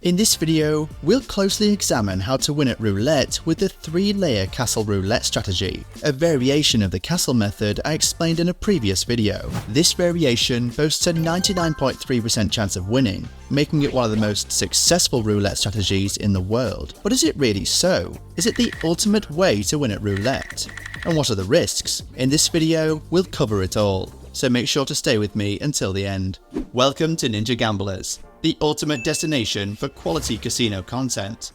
In this video, we'll closely examine how to win at roulette with the three-layer castle roulette strategy, a variation of the castle method I explained in a previous video. This variation boasts a 99.3% chance of winning, making it one of the most successful roulette strategies in the world. But is it really so? Is it the ultimate way to win at roulette? And what are the risks? In this video, we'll cover it all, so make sure to stay with me until the end. Welcome to Ninja Gamblers, the ultimate destination for quality casino content.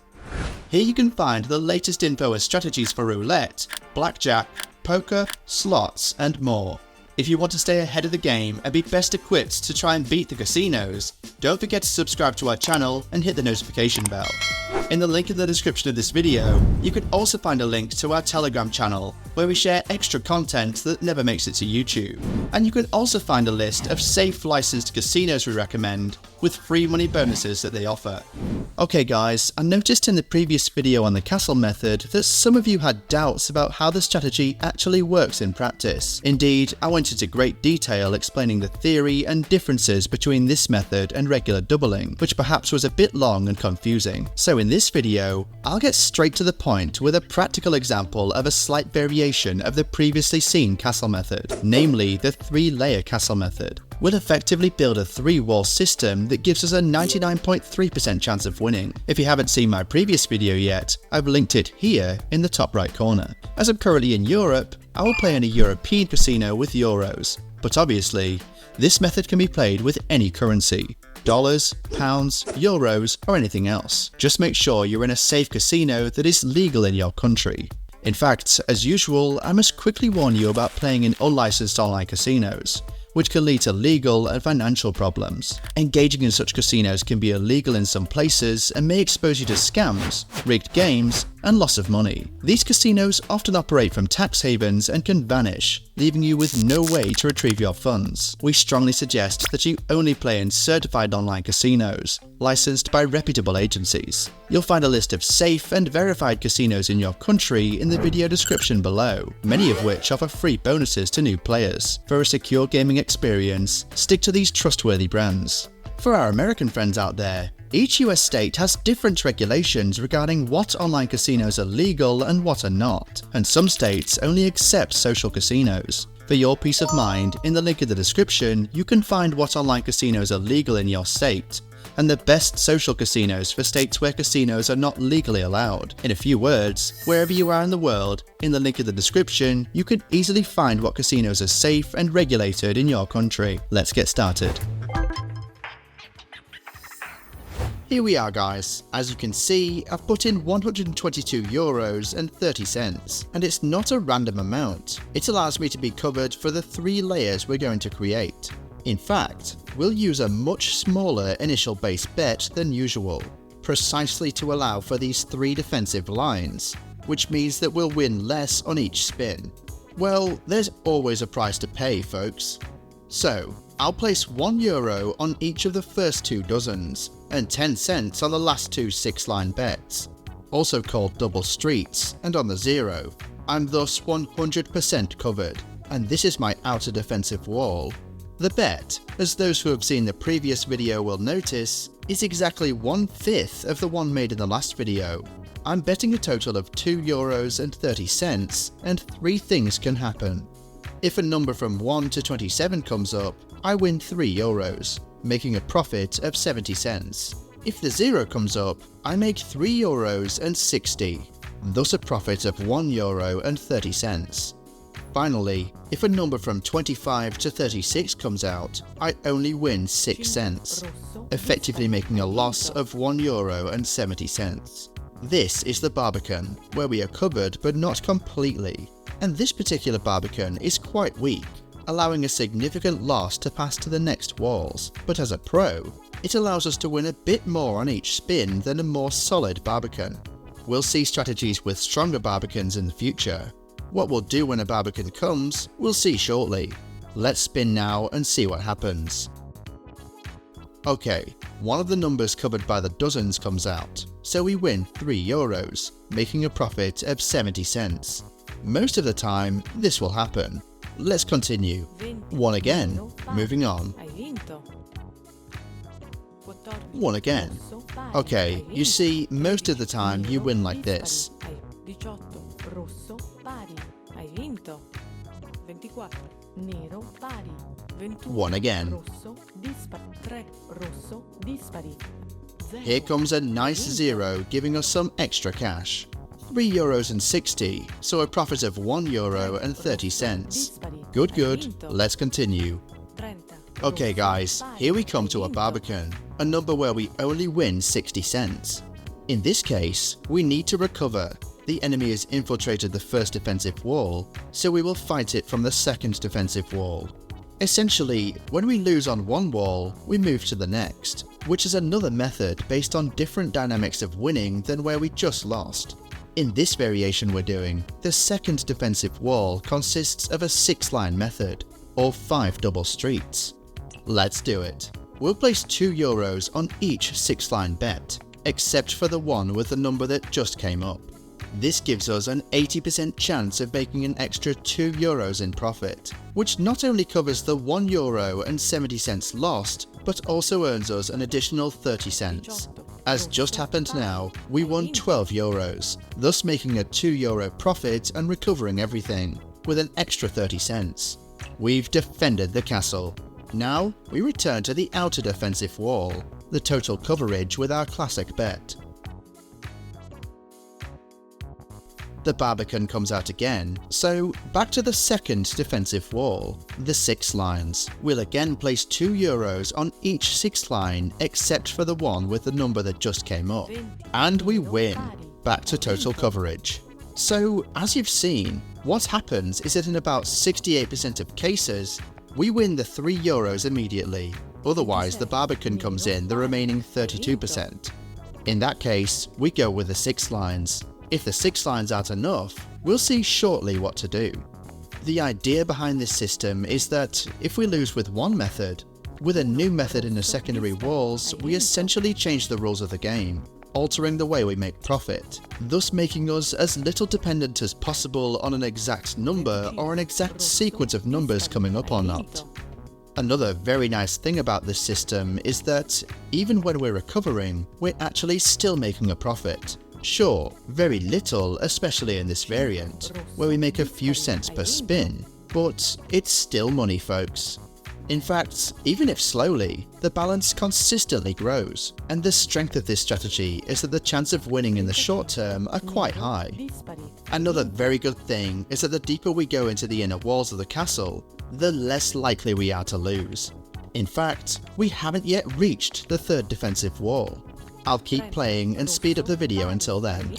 Here you can find the latest info and strategies for roulette, blackjack, poker, slots, and more. If you want to stay ahead of the game and be best equipped to try and beat the casinos, don't forget to subscribe to our channel and hit the notification bell. In the link in the description of this video, you can also find a link to our Telegram channel, where we share extra content that never makes it to YouTube. And you can also find a list of safe licensed casinos we recommend, with free money bonuses that they offer. Okay guys, I noticed in the previous video on the castle method that some of you had doubts about how the strategy actually works in practice. Indeed, I went into great detail explaining the theory and differences between this method and regular doubling, which perhaps was a bit long and confusing. So in this video, I'll get straight to the point with a practical example of a slight variation of the previously seen castle method, namely the three-layer castle method. We'll effectively build a three-wall system that gives us a 99.3% chance of winning. If you haven't seen my previous video yet, I've linked it here in the top right corner. As I'm currently in Europe, I will play in a European casino with euros, but obviously, this method can be played with any currency. Dollars, pounds, euros, or anything else. Just make sure you're in a safe casino that is legal in your country. In fact, as usual, I must quickly warn you about playing in unlicensed online casinos, which can lead to legal and financial problems. Engaging in such casinos can be illegal in some places and may expose you to scams, rigged games, and loss of money. These casinos often operate from tax havens and can vanish, leaving you with no way to retrieve your funds. We strongly suggest that you only play in certified online casinos, licensed by reputable agencies. You'll find a list of safe and verified casinos in your country in the video description below, many of which offer free bonuses to new players. For a secure gaming experience, stick to these trustworthy brands. For our American friends out there, each US state has different regulations regarding what online casinos are legal and what are not, and some states only accept social casinos. For your peace of mind, in the link in the description, you can find what online casinos are legal in your state, and the best social casinos for states where casinos are not legally allowed. In a few words, wherever you are in the world, in the link in the description, you can easily find what casinos are safe and regulated in your country. Let's get started. Here we are guys. As you can see, I've put in 122 euros and 30 cents, and it's not a random amount. It allows me to be covered for the three layers we're going to create. In fact, we'll use a much smaller initial base bet than usual, precisely to allow for these three defensive lines, which means that we'll win less on each spin. Well, there's always a price to pay, folks. So, I'll place €1 on each of the first two dozens, and 10 cents on the last two 6-line bets, also called double streets, and on the zero. I'm thus 100% covered, and this is my outer defensive wall. The bet, as those who have seen the previous video will notice, is exactly 1/5 of the one made in the last video. I'm betting a total of €2 and 30 cents, and three things can happen. If a number from 1 to 27 comes up, I win €3, making a profit of 70 cents. If the 0 comes up, I make €3 and 60, thus a profit of €1 and 30 cents. Finally, if a number from 25 to 36 comes out, I only win 6 cents, effectively making a loss of €1 and 70 cents. This is the barbican, where we are covered but not completely, and this particular barbican is quite weak, allowing a significant loss to pass to the next walls, but as a pro, it allows us to win a bit more on each spin than a more solid barbican. We'll see strategies with stronger barbicans in the future. What we'll do when a barbican comes, we'll see shortly. Let's spin now and see what happens. Okay, one of the numbers covered by the dozens comes out, so we win €3, making a profit of 70 cents. Most of the time, this will happen. Let's continue. 1 again, moving on. 1 again, Okay, you see, most of the time you win like this. One again. Here comes a nice zero, giving us some extra cash. €3.60, so a profit of €1.30. Good, good, let's continue. Okay guys, here we come to a barbican, a number where we only win 60 cents. In this case, we need to recover. The enemy has infiltrated the first defensive wall, so we will fight it from the second defensive wall. Essentially, when we lose on one wall, we move to the next, which is another method based on different dynamics of winning than where we just lost. In this variation we're doing, the second defensive wall consists of a 6-line method, or 5 double streets. Let's do it. We'll place €2 on each 6-line bet, except for the one with the number that just came up. This gives us an 80% chance of making an extra €2 in profit, which not only covers the €1.70 lost, but also earns us an additional 30 cents. As just happened now, we won €12, thus making a €2 profit and recovering everything, with an extra 30 cents. We've defended the castle. Now, we return to the outer defensive wall, the total coverage with our classic bet. The barbican comes out again, so back to the second defensive wall, the 6 lines. We'll again place €2 on each 6 line except for the one with the number that just came up. And we win, back to total coverage. So, as you've seen, what happens is that in about 68% of cases, we win the €3 immediately, otherwise the barbican comes in the remaining 32%. In that case, we go with the 6 lines. If the 6 lines aren't enough, we'll see shortly what to do. The idea behind this system is that if we lose with one method, with a new method in the secondary walls, we essentially change the rules of the game, altering the way we make profit, thus making us as little dependent as possible on an exact number or an exact sequence of numbers coming up or not. Another very nice thing about this system is that even when we're recovering, we're actually still making a profit. Sure, very little, especially in this variant, where we make a few cents per spin, but it's still money, folks. In fact, even if slowly, the balance consistently grows, and the strength of this strategy is that the chance of winning in the short term are quite high. Another very good thing is that the deeper we go into the inner walls of the castle, the less likely we are to lose. In fact, we haven't yet reached the third defensive wall. I'll keep playing and speed up the video until then.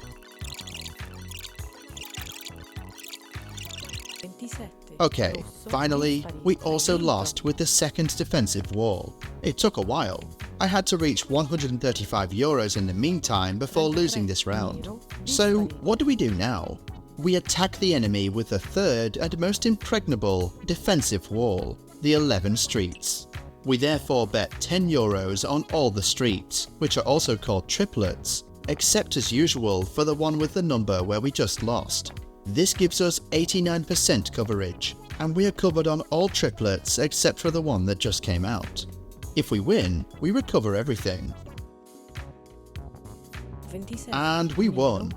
Okay, finally, we also lost with the second defensive wall. It took a while. I had to reach €135 in the meantime before losing this round. So what do we do now? We attack the enemy with the third and most impregnable defensive wall, the 11 streets. We therefore bet €10 on all the streets, which are also called triplets, except as usual for the one with the number where we just lost. This gives us 89% coverage, and we are covered on all triplets except for the one that just came out. If we win, we recover everything. And we won.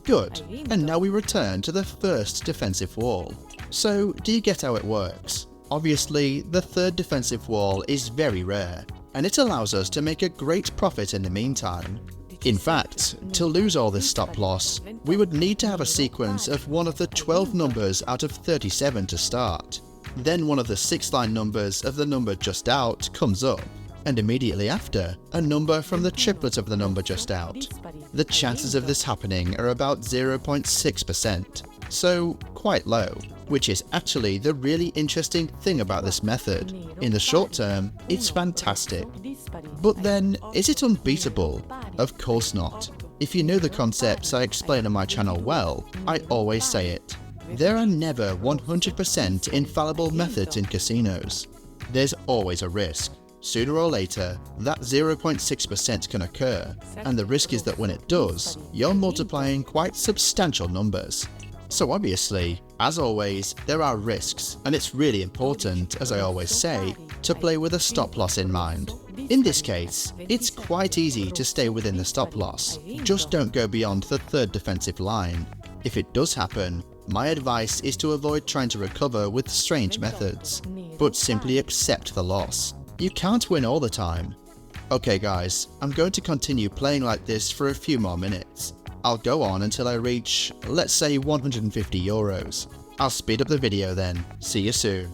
Good, and now we return to the first defensive wall. So, do you get how it works? Obviously, the third defensive wall is very rare, and it allows us to make a great profit in the meantime. In fact, to lose all this stop loss, we would need to have a sequence of one of the 12 numbers out of 37 to start. Then one of the 6-line numbers of the number just out comes up, and immediately after, a number from the triplet of the number just out. The chances of this happening are about 0.6%, so quite low, which is actually the really interesting thing about this method. In the short term, it's fantastic. But then, is it unbeatable? Of course not. If you know the concepts I explain on my channel well, I always say it. There are never 100% infallible methods in casinos. There's always a risk. Sooner or later, that 0.6% can occur, and the risk is that when it does, you're multiplying quite substantial numbers. So obviously, as always, there are risks, and it's really important, as I always say, to play with a stop loss in mind. In this case, it's quite easy to stay within the stop loss, just don't go beyond the third defensive line. If it does happen, my advice is to avoid trying to recover with strange methods, but simply accept the loss. You can't win all the time. Okay guys, I'm going to continue playing like this for a few more minutes. I'll go on until I reach, let's say, 150 euros. I'll speed up the video then. See you soon.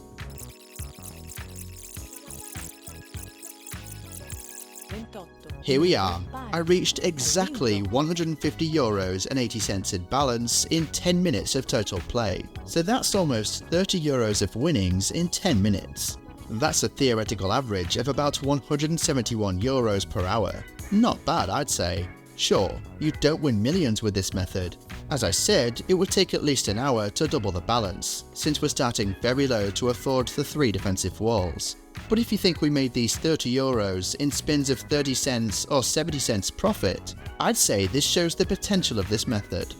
Here we are. I reached exactly 150 euros and 80 cents in balance in 10 minutes of total play. So that's almost 30 euros of winnings in 10 minutes. That's a theoretical average of about 171 euros per hour. Not bad, I'd say. Sure, you don't win millions with this method. As I said, it would take at least an hour to double the balance, since we're starting very low to afford the 3 defensive walls. But if you think we made these 30 euros in spins of 30 cents or 70 cents profit, I'd say this shows the potential of this method.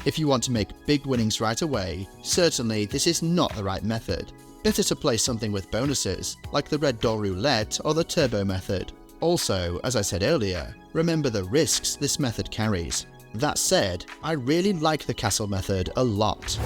If you want to make big winnings right away, certainly this is not the right method. Better to play something with bonuses, like the Red Door Roulette or the Turbo method. Also, as I said earlier, remember the risks this method carries. That said, I really like the castle method a lot.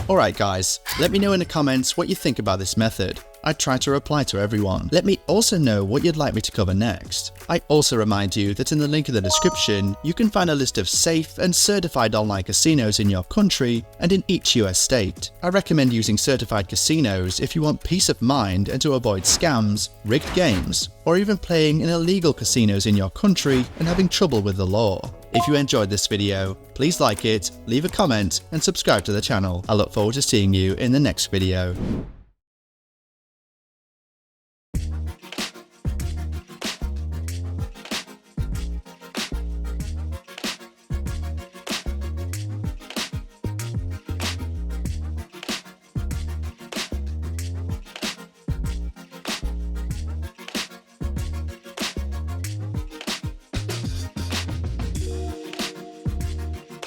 Alright guys, let me know in the comments what you think about this method. I try to reply to everyone. Let me also know what you'd like me to cover next. I also remind you that in the link in the description, you can find a list of safe and certified online casinos in your country and in each US state. I recommend using certified casinos if you want peace of mind and to avoid scams, rigged games, or even playing in illegal casinos in your country and having trouble with the law. If you enjoyed this video, please like it, leave a comment, and subscribe to the channel. I look forward to seeing you in the next video.